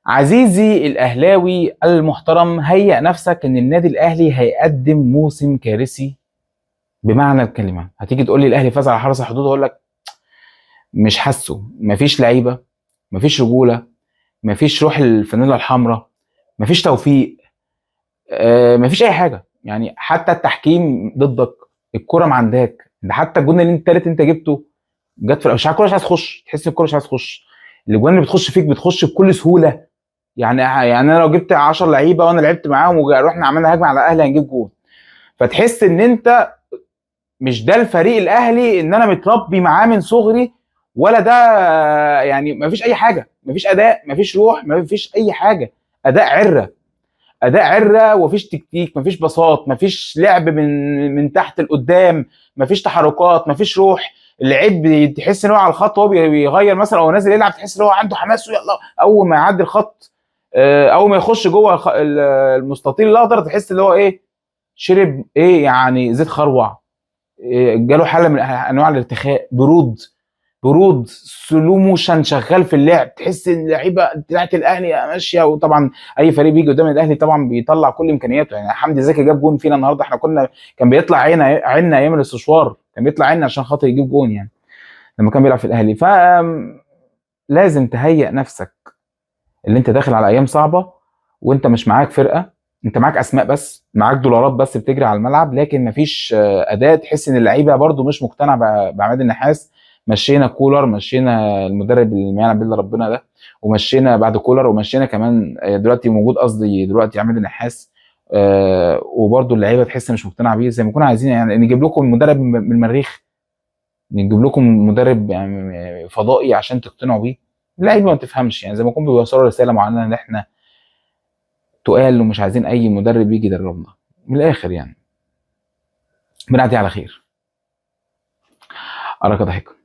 عزيزي الاهلاوي المحترم، هيئ نفسك ان النادي الاهلي هيقدم موسم كارثي بمعنى الكلمه. هتيجي تقول لي الاهلي فاز على حرس الحدود، اقول لك مش حاسه. مفيش لعيبه، مفيش رجوله، مفيش روح الفانيلا الحمراء، مفيش توفيق، مفيش اي حاجه. يعني حتى التحكيم ضدك، الكره ما عندك. ده حتى الجون اللي التالت انت جبته جت في مش عارف، الكوره مش عايز تخش، تحس ان الكوره مش عايز تخش. الاجوان اللي بتخش فيك بتخش بكل سهوله. يعني انا لو جبت 10 لعيبه وانا لعبت معاهم ورحنا عملنا هجمه على الاهلي هنجيب جول. فتحس ان انت مش ده الفريق الاهلي ان انا متربي معاه من صغري، ولا ده. يعني مفيش اي حاجه، مفيش اداء، مفيش روح، مفيش اي حاجه. اداء عره، اداء عره، ومفيش تكتيك، مفيش باصات، مفيش لعب من تحت لقدام، مفيش تحركات، مفيش روح. اللعيب تحس ان هو على الخط وهو بيغير مثلا او نازل يلعب، تحس ان هو عنده حماس ويلا. اول ما يعدي الخط، اول ما يخش جوه المستطيل الاخضر، تحس ان هو ايه، شرب ايه يعني، زيت خروع. جاله حاله من انواع الارتخاء، برود سلو موشن شغال في اللعب. تحس ان اللعيبه بتاعت الاهلي ماشيه. وطبعا اي فريق بيجي قدام الاهلي طبعا بيطلع كل امكانياته. يعني حمدي زكي جاب جون فينا النهارده، احنا كان بيطلع عيننا ايام الاستشوار، كان بيطلع عيننا عشان خاطر يجيب جون يعني لما كان بيلعب في الاهلي. لازم تهيئ نفسك اللي انت داخل على ايام صعبه، وانت مش معاك فرقه، انت معاك اسماء بس، معاك دولارات بس بتجري على الملعب، لكن مفيش اداء. تحس ان اللعيبه برده مش مقتنع بعماد النحاس. مشينا كولر، مشينا المدرب اللي ما يعلم بالله ربنا ده، ومشينا بعد كولر، ومشينا كمان دلوقتي موجود، قصدي دلوقتي عماد النحاس. وبرده اللعيبه تحس مش مقتنعه بيه زي ما كنا عايزين. يعني نجيب لكم مدرب من المريخ، نجيب لكم مدرب يعني فضائي عشان تقتنعوا بيه. اللعيبه ما تفهمش، يعني زي ما يكونوا بيوصلوا رساله معينه ان احنا تقال ومش عايزين اي مدرب يجي يدربنا. من الاخر يعني، بنعدي على خير. اراك ضحك.